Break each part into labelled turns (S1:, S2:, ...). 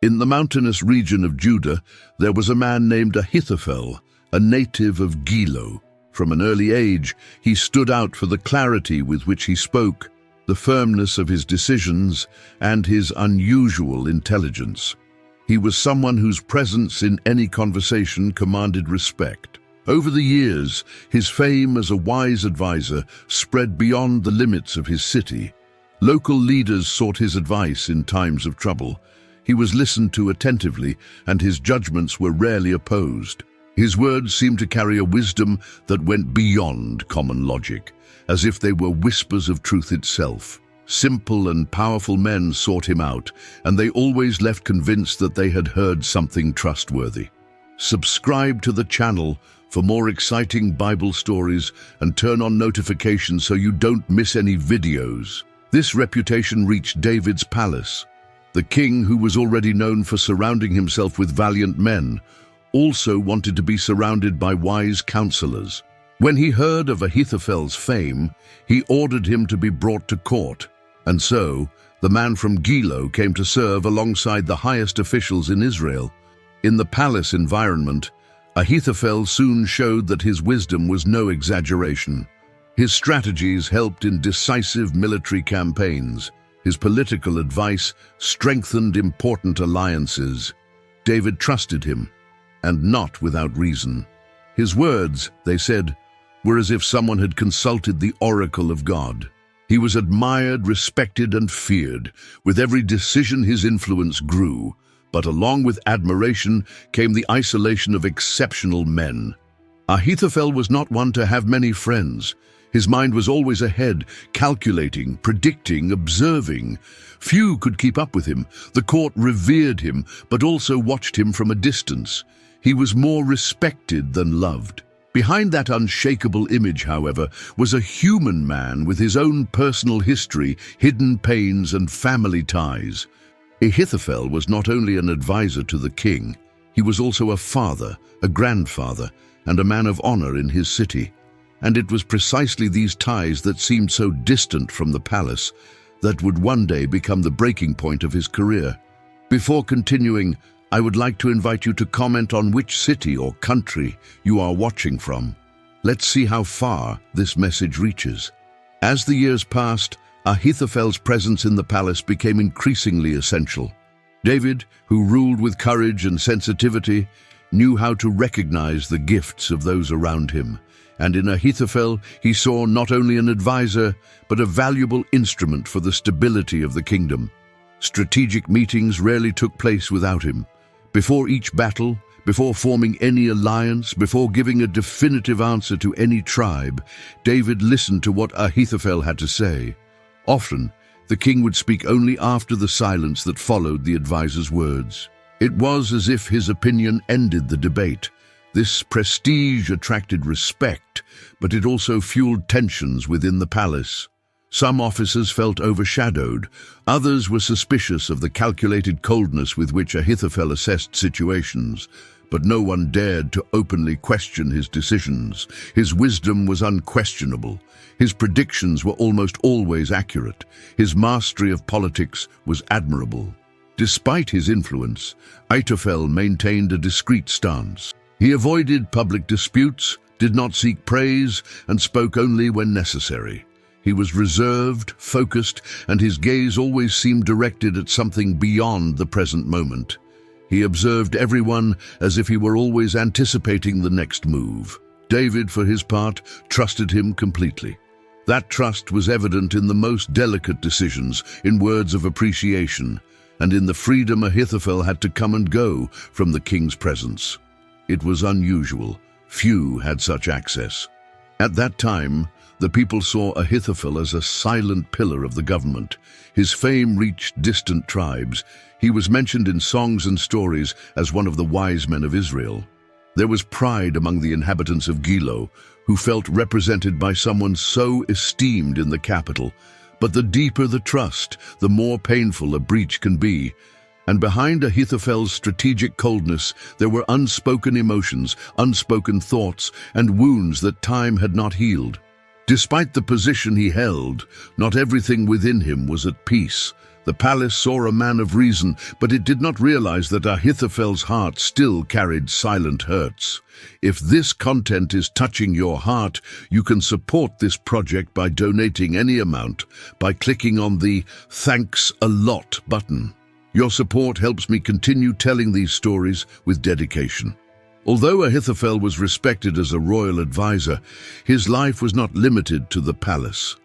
S1: In the mountainous region of Judah, there was a man named Ahithophel, a native of Gilo. From an early age, he stood out for the clarity with which he spoke, the firmness of his decisions, and his unusual intelligence. He was someone whose presence in any conversation commanded respect. Over the years, his fame as a wise advisor spread beyond the limits of his city. Local leaders sought his advice in times of trouble. He was listened to attentively, and his judgments were rarely opposed. His words seemed to carry a wisdom that went beyond common logic, as if they were whispers of truth itself. Simple and powerful men sought him out, and they always left convinced that they had heard something trustworthy. Subscribe to the channel for more exciting Bible stories and turn on notifications so you don't miss any videos. This reputation reached David's palace. The king, who was already known for surrounding himself with valiant men, also wanted to be surrounded by wise counselors. When he heard of Ahithophel's fame, he ordered him to be brought to court. And so, the man from Gilo came to serve alongside the highest officials in Israel. In the palace environment, Ahithophel soon showed that his wisdom was no exaggeration. His strategies helped in decisive military campaigns. His political advice strengthened important alliances. David trusted him, and not without reason. His words, they said, were as if someone had consulted the oracle of God. He was admired, respected, and feared. With every decision, his influence grew. But along with admiration came the isolation of exceptional men. Ahithophel was not one to have many friends. His mind was always ahead, calculating, predicting, observing. Few could keep up with him. The court revered him, but also watched him from a distance. He was more respected than loved. Behind that unshakable image, however, was a human man with his own personal history, hidden pains, and family ties. Ahithophel was not only an advisor to the king, he was also a father, a grandfather, and a man of honor in his city. And it was precisely these ties that seemed so distant from the palace that would one day become the breaking point of his career. Before continuing, I would like to invite you to comment on which city or country you are watching from. Let's see how far this message reaches. As the years passed, Ahithophel's presence in the palace became increasingly essential. David, who ruled with courage and sensitivity, knew how to recognize the gifts of those around him. And in Ahithophel, he saw not only an advisor, but a valuable instrument for the stability of the kingdom. Strategic meetings rarely took place without him. Before each battle, before forming any alliance, before giving a definitive answer to any tribe, David listened to what Ahithophel had to say. Often, the king would speak only after the silence that followed the advisor's words. It was as if his opinion ended the debate. This prestige attracted respect, but it also fueled tensions within the palace. Some officers felt overshadowed. Others were suspicious of the calculated coldness with which Ahithophel assessed situations. But no one dared to openly question his decisions. His wisdom was unquestionable. His predictions were almost always accurate. His mastery of politics was admirable. Despite his influence, AITOFEL maintained a discreet stance. He avoided public disputes, did not seek praise, and spoke only when necessary. He was reserved, focused, and his gaze always seemed directed at something beyond the present moment. He observed everyone as if he were always anticipating the next move. David, for his part, trusted him completely. That trust was evident in the most delicate decisions, in words of appreciation, and in the freedom Ahithophel had to come and go from the king's presence. It was unusual. Few had such access. At that time, the people saw Ahithophel as a silent pillar of the government. His fame reached distant tribes. He was mentioned in songs and stories as one of the wise men of Israel. There was pride among the inhabitants of Gilo, who felt represented by someone so esteemed in the capital. But the deeper the trust, the more painful a breach can be. And behind Ahithophel's strategic coldness, there were unspoken emotions, unspoken thoughts, and wounds that time had not healed. Despite the position he held, not everything within him was at peace. The palace saw a man of reason, but it did not realize that Ahithophel's heart still carried silent hurts. If this content is touching your heart, you can support this project by donating any amount by clicking on the "Thanks a Lot" button. Your support helps me continue telling these stories with dedication. Although Ahithophel was respected as a royal advisor, his life was not limited to the palace.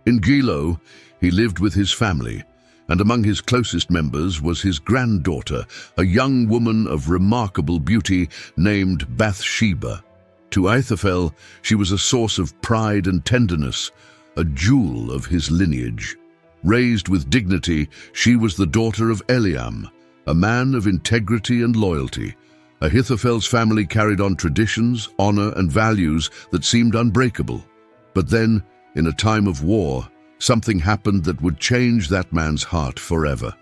S1: In Gilo, he lived with his family, and among his closest members was his granddaughter, a young woman of remarkable beauty named Bathsheba. To Ahithophel, she was a source of pride and tenderness, a jewel of his lineage. Raised with dignity, she was the daughter of Eliam, a man of integrity and loyalty. Ahithophel's family carried on traditions, honor, and values that seemed unbreakable. But then, in a time of war, something happened that would change that man's heart forever.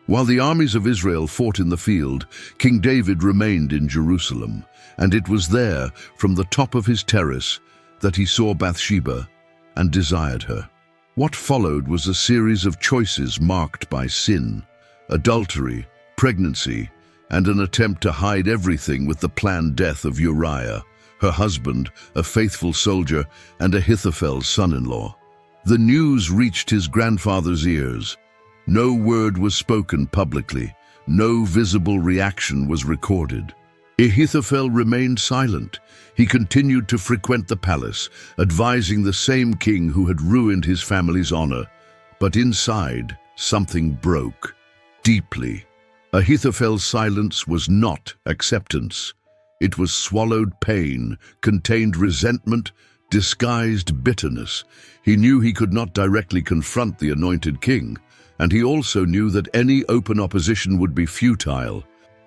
S1: While the armies of Israel fought in the field, King David remained in Jerusalem, and it was there, from the top of his terrace, that he saw Bathsheba and desired her. What followed was a series of choices marked by sin, adultery, pregnancy, and an attempt to hide everything with the planned death of Uriah, her husband, a faithful soldier, and Ahithophel's son-in-law. The news reached his grandfather's ears. No word was spoken publicly. No visible reaction was recorded. Ahithophel remained silent. He continued to frequent the palace, advising the same king who had ruined his family's honor. But inside, something broke, deeply. Ahithophel's silence was not acceptance. It was swallowed pain, contained resentment, disguised bitterness. He knew he could not directly confront the anointed king, and he also knew that any open opposition would be futile.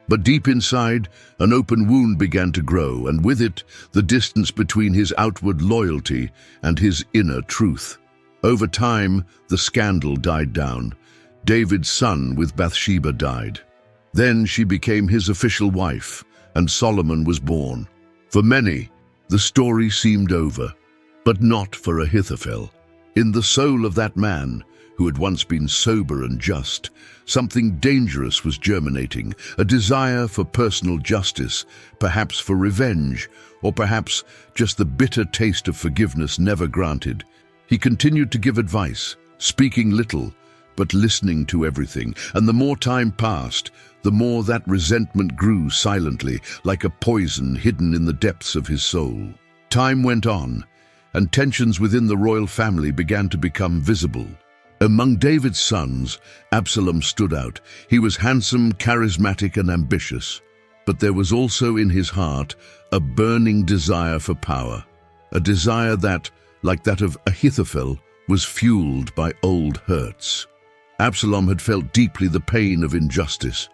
S1: But deep inside, an open wound began to grow, and with it, the distance between his outward loyalty and his inner truth. Over time, the scandal died down. David's son with Bathsheba died. Then she became his official wife, and Solomon was born. For many, the story seemed over, but not for Ahithophel. In the soul of that man, who had once been sober and just, something dangerous was germinating, a desire for personal justice, perhaps for revenge, or perhaps just the bitter taste of forgiveness never granted. He continued to give advice, speaking little, but listening to everything, and the more time passed, the more that resentment grew silently, like a poison hidden in the depths of his soul. Time went on, and tensions within the royal family began to become visible. Among David's sons, Absalom stood out. He was handsome, charismatic, and ambitious. But there was also in his heart a burning desire for power, a desire that, like that of Ahithophel, was fueled by old hurts. Absalom had felt deeply the pain of injustice.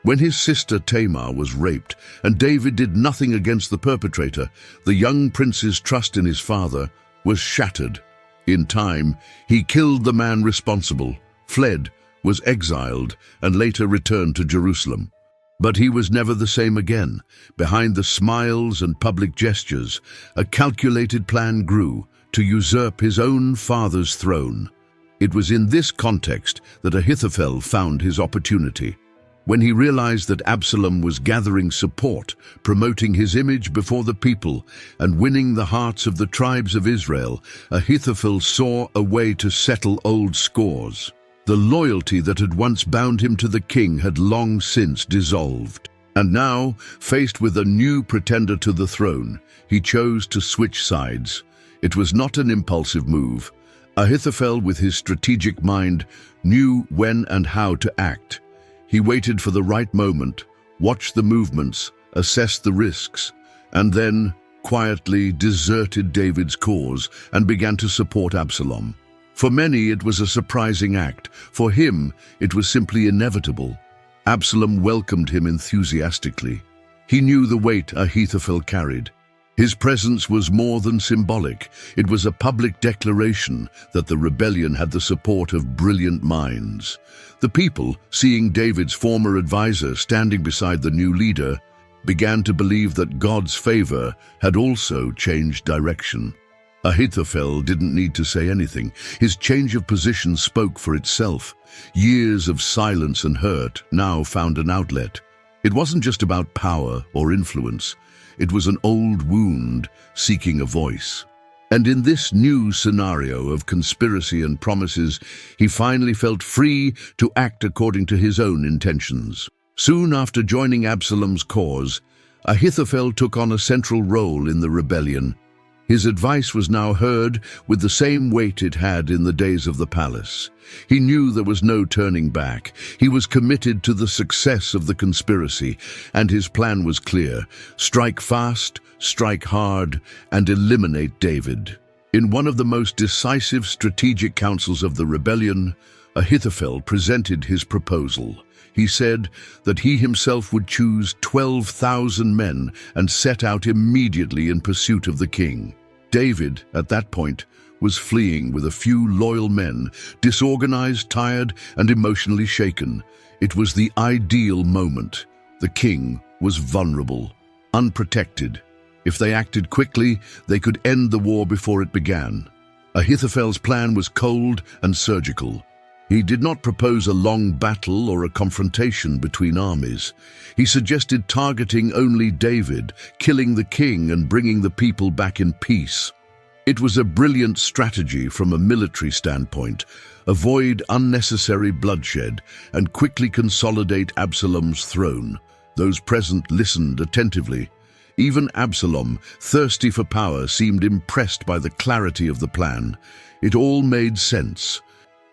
S1: When his sister Tamar was raped, and David did nothing against the perpetrator, the young prince's trust in his father was shattered. In time, he killed the man responsible, fled, was exiled, and later returned to Jerusalem. But he was never the same again. Behind the smiles and public gestures, a calculated plan grew to usurp his own father's throne. It was in this context that Ahithophel found his opportunity. When he realized that Absalom was gathering support, promoting his image before the people, and winning the hearts of the tribes of Israel, Ahithophel saw a way to settle old scores. The loyalty that had once bound him to the king had long since dissolved. And now, faced with a new pretender to the throne, he chose to switch sides. It was not an impulsive move. Ahithophel, with his strategic mind, knew when and how to act. He waited for the right moment, watched the movements, assessed the risks, and then quietly deserted David's cause and began to support Absalom. For many, it was a surprising act. For him, it was simply inevitable. Absalom welcomed him enthusiastically. He knew the weight Ahithophel carried. His presence was more than symbolic. It was a public declaration that the rebellion had the support of brilliant minds. The people, seeing David's former advisor standing beside the new leader, began to believe that God's favor had also changed direction. Ahithophel didn't need to say anything. His change of position spoke for itself. Years of silence and hurt now found an outlet. It wasn't just about power or influence. It was an old wound seeking a voice. And in this new scenario of conspiracy and promises, he finally felt free to act according to his own intentions. Soon after joining Absalom's cause, Ahithophel took on a central role in the rebellion. His advice was now heard with the same weight it had in the days of the palace. He knew there was no turning back. He was committed to the success of the conspiracy, and his plan was clear: strike fast, strike hard, and eliminate David. In one of the most decisive strategic councils of the rebellion, Ahithophel presented his proposal. He said that he himself would choose 12,000 men and set out immediately in pursuit of the king. David, at that point, was fleeing with a few loyal men, disorganized, tired, and emotionally shaken. It was the ideal moment. The king was vulnerable, unprotected. If they acted quickly, they could end the war before it began. Ahithophel's plan was cold and surgical. He did not propose a long battle or a confrontation between armies. He suggested targeting only David, killing the king and bringing the people back in peace. It was a brilliant strategy from a military standpoint: avoid unnecessary bloodshed and quickly consolidate Absalom's throne. Those present listened attentively. Even Absalom, thirsty for power, seemed impressed by the clarity of the plan. It all made sense.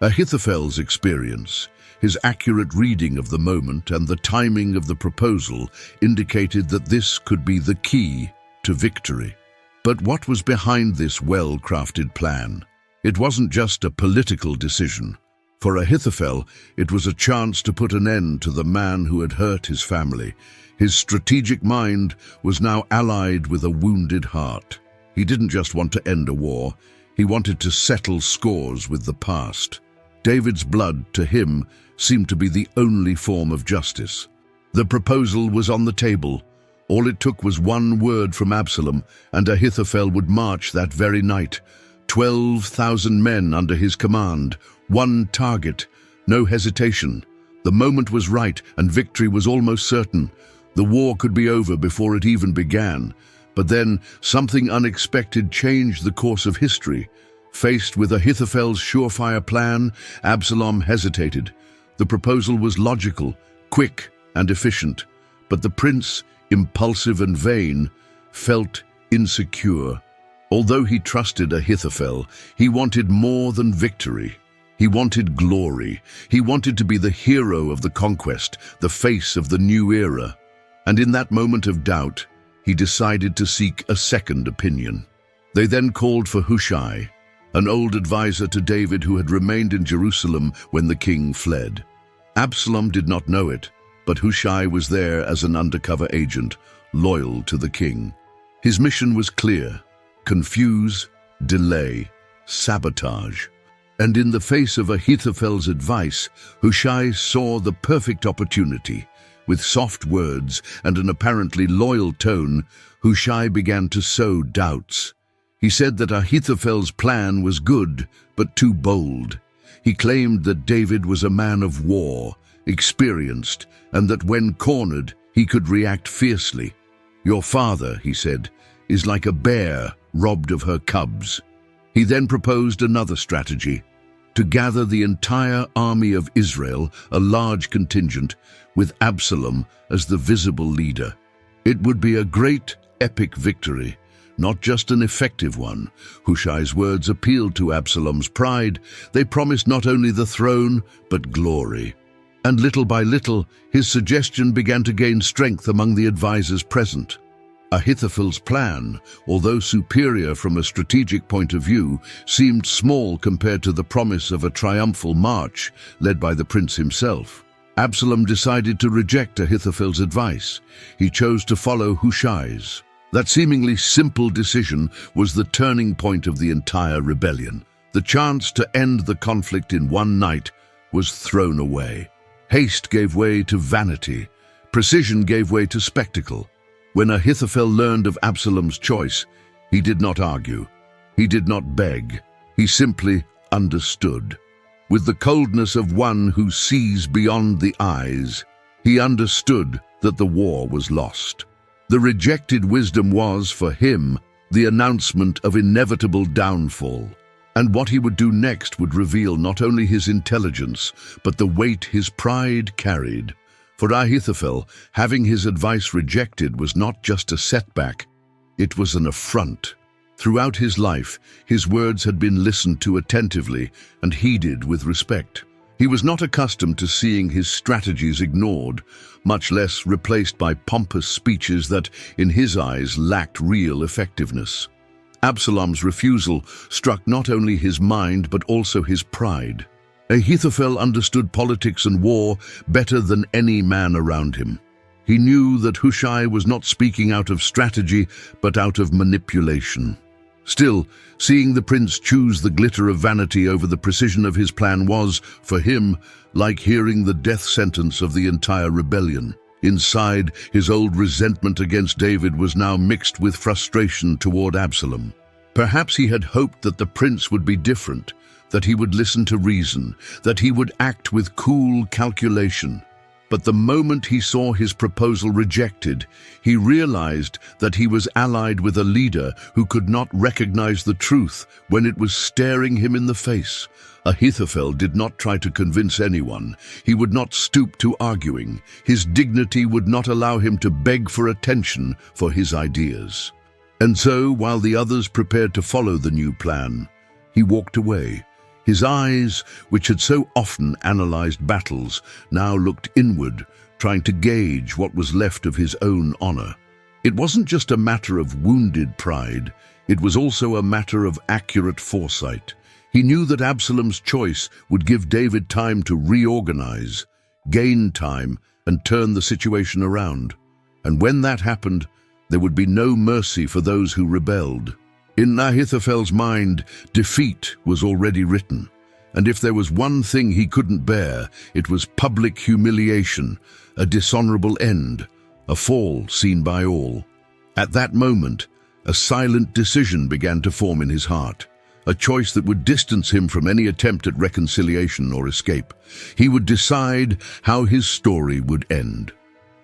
S1: Ahithophel's experience, his accurate reading of the moment, and the timing of the proposal indicated that this could be the key to victory. But what was behind this well-crafted plan? It wasn't just a political decision. For Ahithophel, it was a chance to put an end to the man who had hurt his family. His strategic mind was now allied with a wounded heart. He didn't just want to end a war, he wanted to settle scores with the past. David's blood, to him, seemed to be the only form of justice. The proposal was on the table. All it took was one word from Absalom, and Ahithophel would march that very night. 12,000 men under his command, one target, no hesitation. The moment was right, and victory was almost certain. The war could be over before it even began. But then, something unexpected changed the course of history. Faced with Ahithophel's surefire plan, Absalom hesitated. The proposal was logical, quick, and efficient. But the prince, impulsive and vain, felt insecure. Although he trusted Ahithophel, he wanted more than victory. He wanted glory. He wanted to be the hero of the conquest, the face of the new era. And in that moment of doubt, he decided to seek a second opinion. They then called for Hushai, an old advisor to David who had remained in Jerusalem when the king fled. Absalom did not know it, but Hushai was there as an undercover agent, loyal to the king. His mission was clear: confuse, delay, sabotage. And in the face of Ahithophel's advice, Hushai saw the perfect opportunity. With soft words and an apparently loyal tone, Hushai began to sow doubts. He said that Ahithophel's plan was good, but too bold. He claimed that David was a man of war, experienced, and that when cornered, he could react fiercely. "Your father," he said, "is like a bear robbed of her cubs." He then proposed another strategy: to gather the entire army of Israel, a large contingent, with Absalom as the visible leader. It would be a great, epic victory, not just an effective one. Hushai's words appealed to Absalom's pride. They promised not only the throne, but glory. And little by little, his suggestion began to gain strength among the advisors present. Ahithophel's plan, although superior from a strategic point of view, seemed small compared to the promise of a triumphal march led by the prince himself. Absalom decided to reject Ahithophel's advice. He chose to follow Hushai's. That seemingly simple decision was the turning point of the entire rebellion. The chance to end the conflict in one night was thrown away. Haste gave way to vanity. Precision gave way to spectacle. When Ahithophel learned of Absalom's choice, he did not argue. He did not beg. He simply understood. With the coldness of one who sees beyond the eyes, he understood that the war was lost. The rejected wisdom was, for him, the announcement of inevitable downfall. And what he would do next would reveal not only his intelligence, but the weight his pride carried. For Ahithophel, having his advice rejected was not just a setback, it was an affront. Throughout his life, his words had been listened to attentively and heeded with respect. He was not accustomed to seeing his strategies ignored, much less replaced by pompous speeches that, in his eyes, lacked real effectiveness. Absalom's refusal struck not only his mind but also his pride. Ahithophel understood politics and war better than any man around him. He knew that Hushai was not speaking out of strategy but out of manipulation. Still, seeing the prince choose the glitter of vanity over the precision of his plan was, for him, like hearing the death sentence of the entire rebellion. Inside, his old resentment against David was now mixed with frustration toward Absalom. Perhaps he had hoped that the prince would be different, that he would listen to reason, that he would act with cool calculation. But the moment he saw his proposal rejected, he realized that he was allied with a leader who could not recognize the truth when it was staring him in the face. Ahithophel did not try to convince anyone. He would not stoop to arguing. His dignity would not allow him to beg for attention for his ideas. And so, while the others prepared to follow the new plan, he walked away. His eyes, which had so often analyzed battles, now looked inward, trying to gauge what was left of his own honor. It wasn't just a matter of wounded pride, it was also a matter of accurate foresight. He knew that Absalom's choice would give David time to reorganize, gain time, and turn the situation around. And when that happened, there would be no mercy for those who rebelled. In Ahithophel's mind, defeat was already written, and if there was one thing he couldn't bear, it was public humiliation, a dishonorable end, a fall seen by all. At that moment, a silent decision began to form in his heart, a choice that would distance him from any attempt at reconciliation or escape. He would decide how his story would end.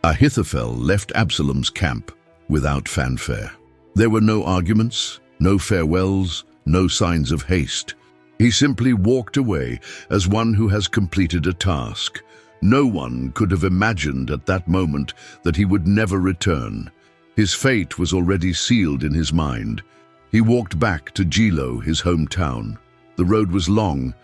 S1: Ahithophel left Absalom's camp without fanfare. There were no arguments, no farewells, no signs of haste. He simply walked away as one who has completed a task. No one could have imagined at that moment that he would never return. His fate was already sealed in his mind. He walked back to Gilo, his hometown. The road was long,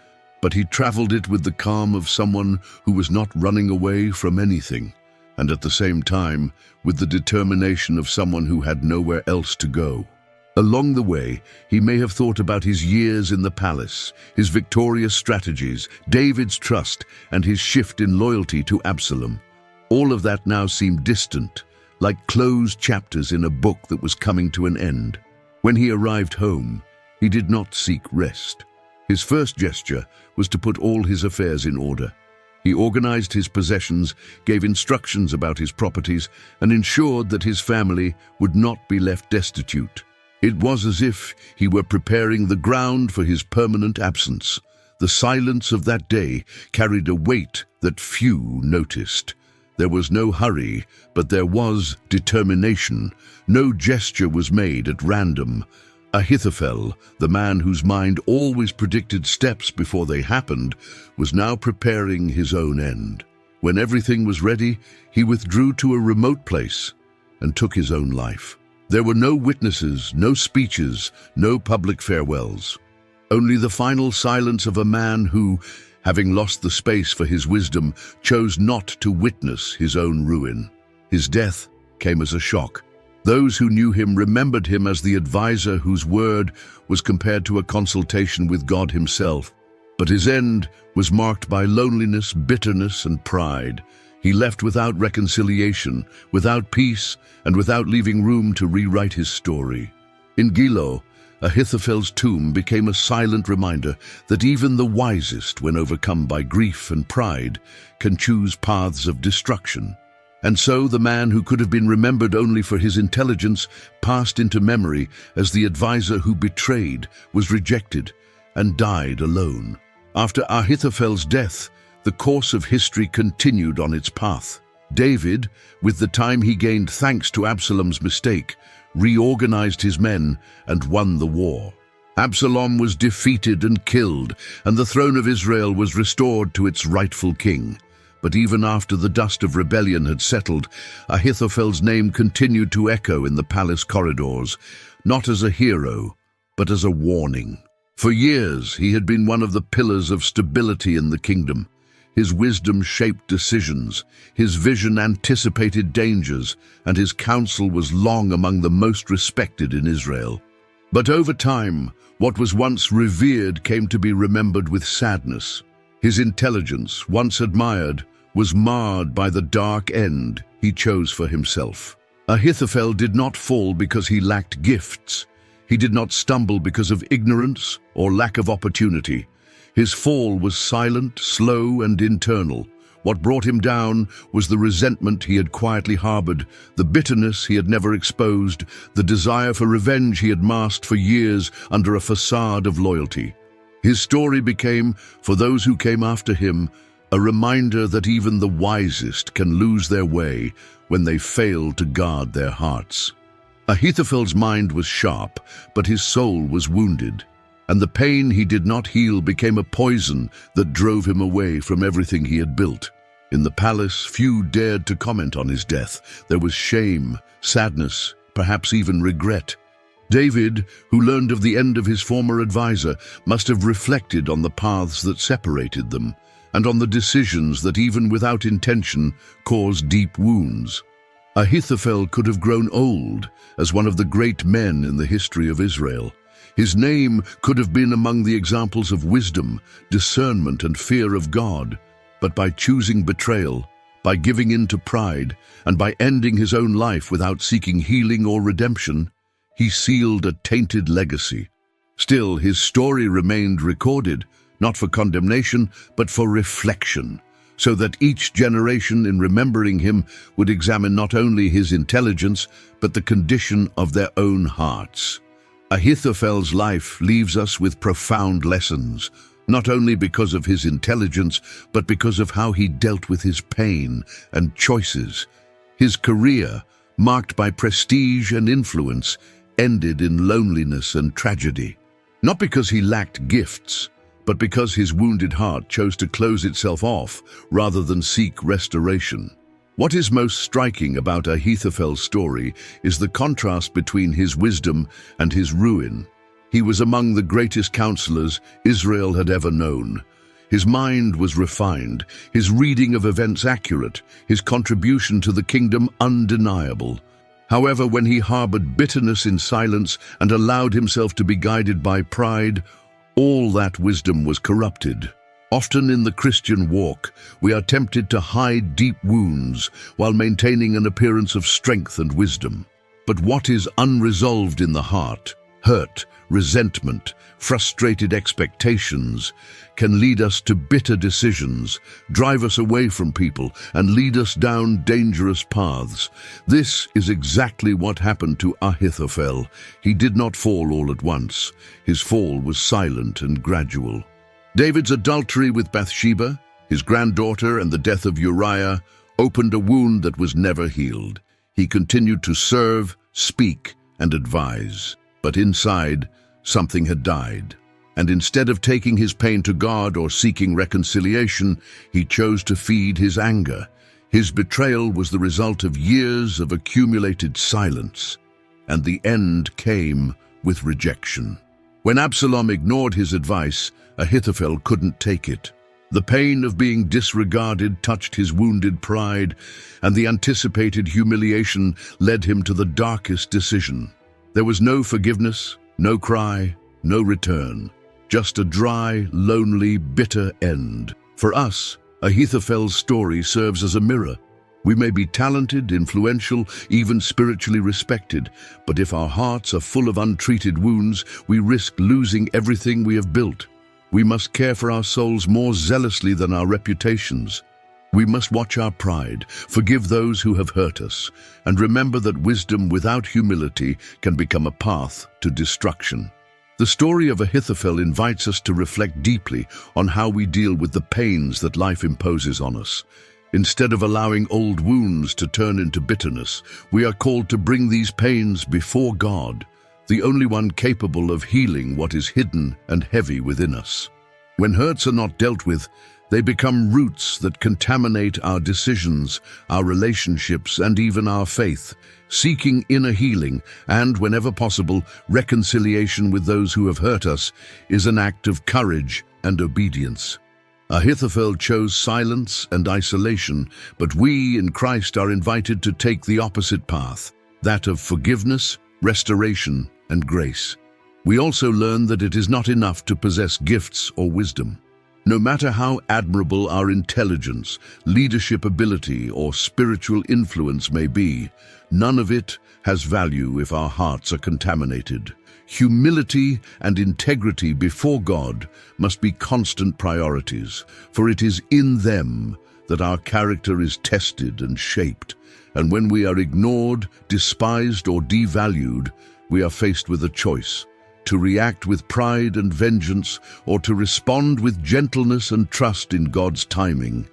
S1: but he traveled it with the calm of someone who was not running away from anything, and at the same time, with the determination of someone who had nowhere else to go. Along the way, he may have thought about his years in the palace, his victorious strategies, David's trust, and his shift in loyalty to Absalom. All of that now seemed distant, like closed chapters in a book that was coming to an end. When he arrived home, he did not seek rest. His first gesture was to put all his affairs in order. He organized his possessions, gave instructions about his properties, and ensured that his family would not be left destitute. It was as if he were preparing the ground for his permanent absence. The silence of that day carried a weight that few noticed. There was no hurry, but there was determination. No gesture was made at random. Ahithophel, the man whose mind always predicted steps before they happened, was now preparing his own end. When everything was ready, he withdrew to a remote place and took his own life. There were no witnesses, no speeches, no public farewells. Only the final silence of a man who, having lost the space for his wisdom, chose not to witness his own ruin. His death came as a shock. Those who knew him remembered him as the advisor whose word was compared to a consultation with God himself. But his end was marked by loneliness, bitterness, and pride. He left without reconciliation, without peace, and without leaving room to rewrite his story. In Gilo, Ahithophel's tomb became a silent reminder that even the wisest, when overcome by grief and pride, can choose paths of destruction. And so the man who could have been remembered only for his intelligence passed into memory as the advisor who betrayed, was rejected, and died alone. After Ahithophel's death, the course of history continued on its path. David, with the time he gained thanks to Absalom's mistake, reorganized his men and won the war. Absalom was defeated and killed, and the throne of Israel was restored to its rightful king. But even after the dust of rebellion had settled, Ahithophel's name continued to echo in the palace corridors, not as a hero, but as a warning. For years, he had been one of the pillars of stability in the kingdom. His wisdom shaped decisions, his vision anticipated dangers, and his counsel was long among the most respected in Israel. But over time, what was once revered came to be remembered with sadness. His intelligence, once admired, was marred by the dark end he chose for himself. Ahithophel did not fall because he lacked gifts. He did not stumble because of ignorance or lack of opportunity. His fall was silent, slow, and internal. What brought him down was the resentment he had quietly harbored, the bitterness he had never exposed, the desire for revenge he had masked for years under a facade of loyalty. His story became, for those who came after him, a reminder that even the wisest can lose their way when they fail to guard their hearts. Ahithophel's mind was sharp, but his soul was wounded, and the pain he did not heal became a poison that drove him away from everything he had built. In the palace, few dared to comment on his death. There was shame, sadness, perhaps even regret. David, who learned of the end of his former advisor, must have reflected on the paths that separated them, and on the decisions that, even without intention, caused deep wounds. Ahithophel could have grown old as one of the great men in the history of Israel. His name could have been among the examples of wisdom, discernment, and fear of God, but by choosing betrayal, by giving in to pride, and by ending his own life without seeking healing or redemption, he sealed a tainted legacy. Still, his story remained recorded, not for condemnation, but for reflection, so that each generation in remembering him would examine not only his intelligence, but the condition of their own hearts. Ahithophel's life leaves us with profound lessons, not only because of his intelligence, but because of how he dealt with his pain and choices. His career, marked by prestige and influence, ended in loneliness and tragedy. Not because he lacked gifts, but because his wounded heart chose to close itself off rather than seek restoration. What is most striking about Ahithophel's story is the contrast between his wisdom and his ruin. He was among the greatest counselors Israel had ever known. His mind was refined, his reading of events accurate, his contribution to the kingdom undeniable. However, when he harbored bitterness in silence and allowed himself to be guided by pride, all that wisdom was corrupted. Often in the Christian walk, we are tempted to hide deep wounds while maintaining an appearance of strength and wisdom. But what is unresolved in the heart, hurt, resentment, frustrated expectations, can lead us to bitter decisions, drive us away from people, and lead us down dangerous paths. This is exactly what happened to Ahithophel. He did not fall all at once. His fall was silent and gradual. David's adultery with Bathsheba, his granddaughter, and the death of Uriah opened a wound that was never healed. He continued to serve, speak, and advise. But inside, something had died. And instead of taking his pain to God or seeking reconciliation, he chose to feed his anger. His betrayal was the result of years of accumulated silence, and the end came with rejection. When Absalom ignored his advice, Ahithophel couldn't take it. The pain of being disregarded touched his wounded pride, and the anticipated humiliation led him to the darkest decision. There was no forgiveness, no cry, no return. Just a dry, lonely, bitter end. For us, Ahithophel's story serves as a mirror. We may be talented, influential, even spiritually respected, but if our hearts are full of untreated wounds, we risk losing everything we have built. We must care for our souls more zealously than our reputations. We must watch our pride, forgive those who have hurt us, and remember that wisdom without humility can become a path to destruction. The story of Ahithophel invites us to reflect deeply on how we deal with the pains that life imposes on us. Instead of allowing old wounds to turn into bitterness, we are called to bring these pains before God, the only one capable of healing what is hidden and heavy within us. When hurts are not dealt with, they become roots that contaminate our decisions, our relationships, and even our faith. Seeking inner healing and, whenever possible, reconciliation with those who have hurt us is an act of courage and obedience. Ahithophel chose silence and isolation, but we in Christ are invited to take the opposite path, that of forgiveness, restoration, and grace. We also learn that it is not enough to possess gifts or wisdom. No matter how admirable our intelligence, leadership ability, or spiritual influence may be, none of it has value if our hearts are contaminated. Humility and integrity before God must be constant priorities, for it is in them that our character is tested and shaped. And when we are ignored, despised, or devalued, we are faced with a choice: to react with pride and vengeance, or to respond with gentleness and trust in God's timing.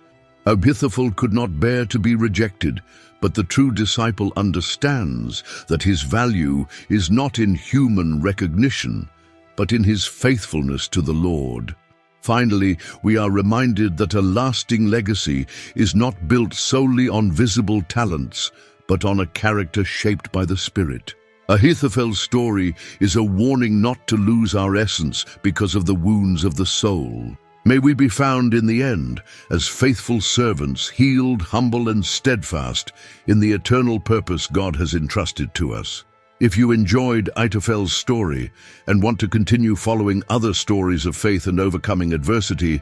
S1: Ahithophel could not bear to be rejected, but the true disciple understands that his value is not in human recognition, but in his faithfulness to the Lord. Finally, we are reminded that a lasting legacy is not built solely on visible talents, but on a character shaped by the Spirit. Ahithophel's story is a warning not to lose our essence because of the wounds of the soul. May we be found in the end as faithful servants, healed, humble, and steadfast in the eternal purpose God has entrusted to us. If you enjoyed AITOFEL's story and want to continue following other stories of faith and overcoming adversity,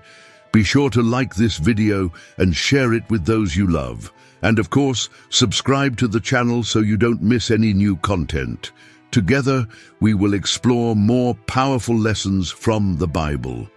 S1: be sure to like this video and share it with those you love. And of course, subscribe to the channel so you don't miss any new content. Together, we will explore more powerful lessons from the Bible.